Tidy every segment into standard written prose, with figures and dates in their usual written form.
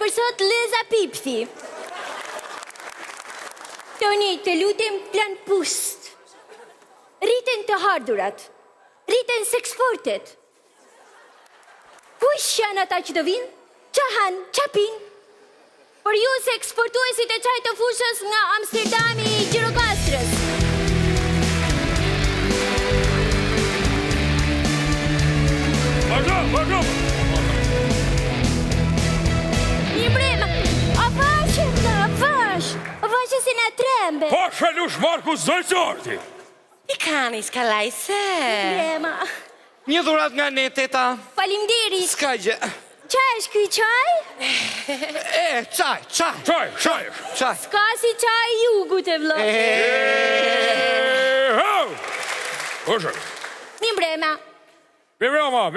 për sot Leza Pipthi. Toni, të lutem plan pust. Rriten të hardurat. Rriten seksfortet. Kush janë ata që të vinë? Qa han, qa pin? Për ju se eksportuesit e qaj të fushës nga Amsterdami i Gjirokastrës. Vazhdo! Një brema, avashë se nga trembe. Pa shalush Markus Zajcorti. I kani s'kalajse. Brema, Një dhurat nga ne, teta. falimderit. S'ka gjë. Qa është këj qaj? Qaj. Ska si qaj jugu të vlo. Një brema. Mi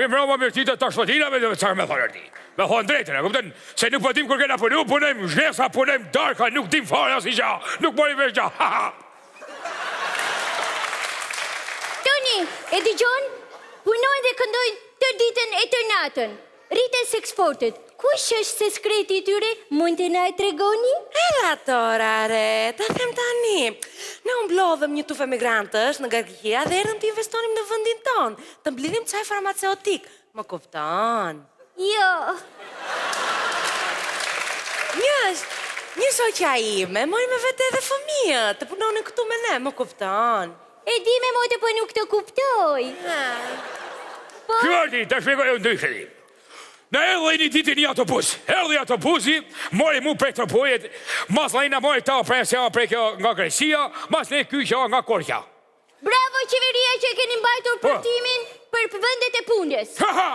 mbroma me tita të shpatina me dhe qarë me thonë arti. Me thonë drejtën, e kupten, se nuk po dim kur kena punu, punojmë zhnesa, punojmë darka, nuk dim fare asë i qa, nuk mori vesh qa, ha ha. Toni, e digjon? Punojnë dhe këndojnë tër ditën e tër natën. Rriten seksfortet. Kush është se skreti i tyre? Mund të na e tregoni? Relatorare, ta them tani. Ne umblodhëm një tufë emigrantësh në Garkia dhe erdhëm të investonim në vendin tonë, të mblidhim çaj farmaceutik. Më kupton? Jo. Një shoqja ime, mori me vete edhe fëmijët, të punonin këtu me ne, më kupton? E di me mote, po nuk të kuptoj. Kërti, të shpegoj unë ndryshë di. Në edhe një ditë një autobus, erdi autobusi, mori mu prej tërpojet, mas lejna mori ta presja prej kjo nga Grecia, mas lejnë kyqja nga Korqa. Bravo qeveria që keni mbajtur përtimin për vendet e punës. Ha ha!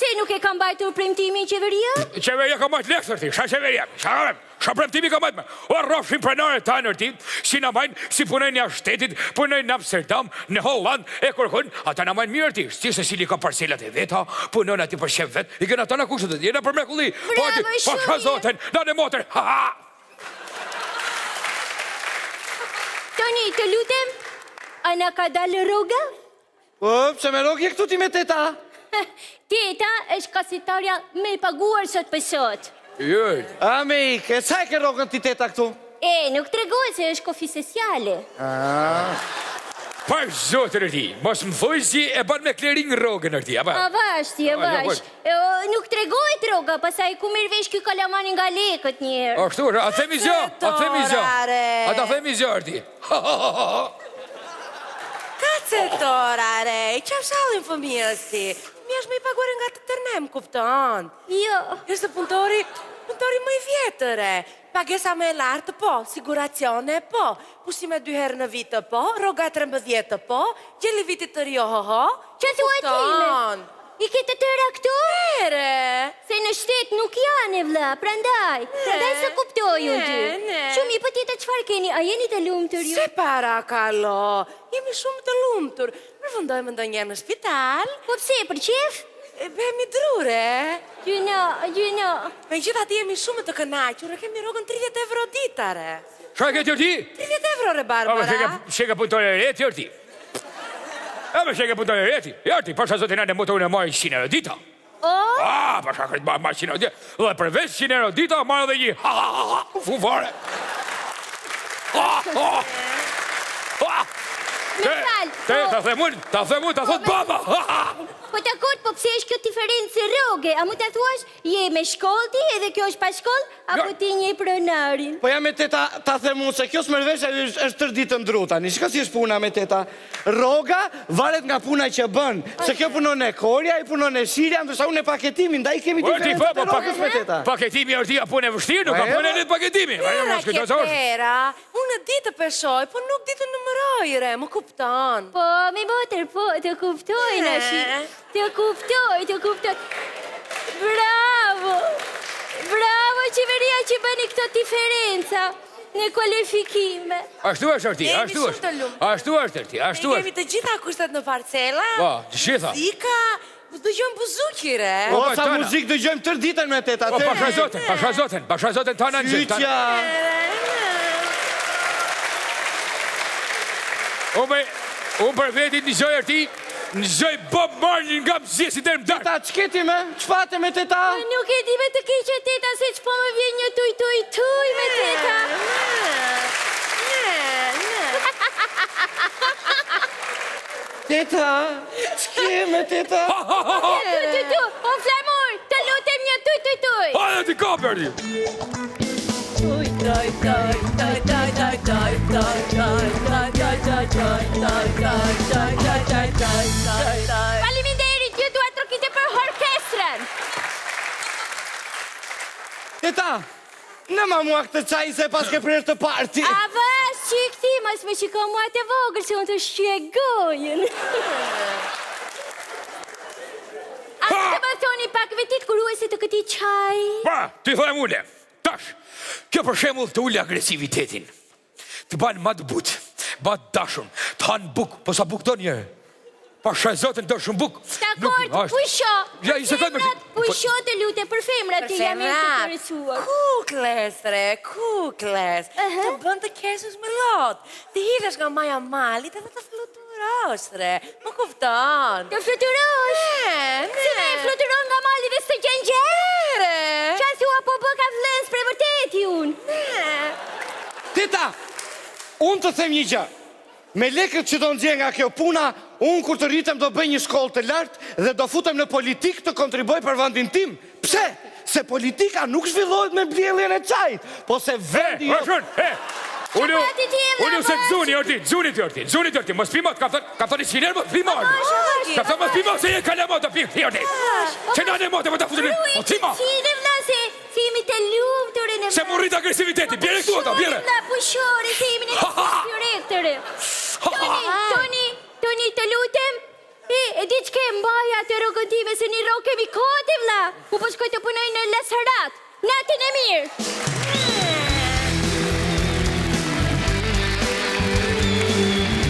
Se nuk e kam mbajtur premtimin qeveria? Qeveria ka majtë leksër ti, sha qeveria, sha premtimi ka majtë me. O rrofshin prenare ta nër ti, si na majnë, si punojnë një shtetit, punojnë në Amsterdam, në Holland, e kërkën, ata na majnë mirë ti, si se cili ka parcelat e veta, punojnë ati për shef vet, i këna ta në kushët e jena për mrekulli. Bravo, pa shka zoten, na në motër, ha ha! Toni, të lutem, a na ka dalë rroga? Pse me rogje këtu ti me teta? Teta është kasitarja me paguar sot për sot. Jërë. Amike, sa e ke rogën ti teta këtu? Nuk tregoj se është kofisesiale. Pa zotër e ti, mos më thoi si e ban me klering rogën e ti, a ba? Avash. Nuk tregoj të roga, pasaj ku mirë vesh kjo kalamani nga lekët njerë. Ashtu, a themi zjo, a themi zjo arti. Kacetorare, i qaf shalin fëmijës ti. Mi është me i paguar nga të tërnem, kupton? Jo. Është punëtori më i vjetëre. Pagesa me e lartë, po. Siguracione, po. Pushime 2 herë në vitë, po. Roga 13 po. Gjeli vitit të rio, ho. Që thua time? I kete tëra këtu? Ere. Se në shtet nuk janë e vla, prandaj se kuptoj unë ty. Shumë i pëtite qëfar keni, a jeni të lumëtur ju? Se para kalo, jemi shumë të lumëtur. Përfundojmë ndonjëherë në spital. Po pse, për qef? Bemi drure. Gjyno. Me gjitha ti jemi shumë të kënaqur, kemi rogën 30 euro ditare. Qa ke tjërti? 30 euro, re Barbara. Sheke punëtore e re tjërti. Sheke punëtore e reti. Jarti, pasha zotin anë e motorën e marrë 100 euro dita. Pasha këtë marrë 100 euro dita. Dhe përveç 100 euro dita, marrë dhe një. Fufare. Ta themun, ta thot baba. Po të akord, po pse është kjo diferencë roge? A mu të thuash, je me shkollti edhe kjo është pa shkoll, apo ti një pronarin? Po ja me teta, ta themu se kjo smërvesha është tër ditën druta. Një shka si është puna me teta? Roga varet nga puna që bën. Se kjo punon e Korja, i punon e Shirja, ndërsa unë e paketimin, da i kemi diferencë të rogës me teta. Paketimi është punë e vështirë, nuk ka punë e një paketimi. Unë ditë peshoj, po nuk ditë numërojre, më kupton. Po, me motër, po, të kuptoj në shi. Të kuptoj. Bravo, qeveria që bëni këto diferenca në kualifikime. Ashtu është arti, ashtu është. Ne kemi të gjitha kushtet në parcela. Po, të gjitha. Muzika, dëgjojmë buzukire. O, sa muzikë dëgjojmë tër ditën me teta. Pasha zoten të anë në Qyqja. Unë për vetit një gjojë arti, Në zoj Bob Marley nga mëzjesit e më darë. Teta, ç'keti me? Ç'pate me teta? Nuk e di me të keqe teta, se që po më vjen një tuj me teta. Teta, ç'ke me teta? Tu, o flamur, të lutem një tuj. Ha dhe ti ka përdi. Faleminderit, ju duhet trokite për orkestrën. Teta, në ma mua këtë qaj se pas ke prerë të parti. A vës, që këti, mas me shiko mua të vogël, se unë të shqegojën. A të më thoni pak vetit kuruesi të këti qaj? Pa, ti thojmë ule. Tash, kjo për shemull të ule agresivitetin. Të banë ma të butë, ma të dashun, të hanë buk, po sa buk do njërë. Pa shaj zotën të shumë buk. Dakord, pusho. Ja, i sekund me Pusho të lute për femrat të jam e të përësuar. Kukles, kukles. Të bën të kesus me lot. Të hidhesh nga maja malit edhe të fluturosh, Më kupton. Të fluturosh? Si me e fluturon nga mali dhe së gjengje? Qa thua po bëka vlens për vërteti unë? Teta, unë të them një gjë. Me lekët që do nxjerr nga kjo puna, unë kur të rritem do bëj një shkollë të lartë dhe do futem në politikë të kontriboj për vendin tim. Pse? Se politika nuk zhvillohet me mbjelljen e çajit, po se vendi jo. Unë se zuni orti, mos pimot, ka thoni siner, mos pimot. Ka thoni mos pimot, se je kalamot të pikë, orti. Që në në motë, më të futurin, o tima. Qide vla se thimi të lumëtore në Se mu rrit agresiviteti, bjere këtu ata, bjere. Vla pushore, thimi në direktore. Toni, të lutem. E di që ke mbaja të rogën time se një rogë kemi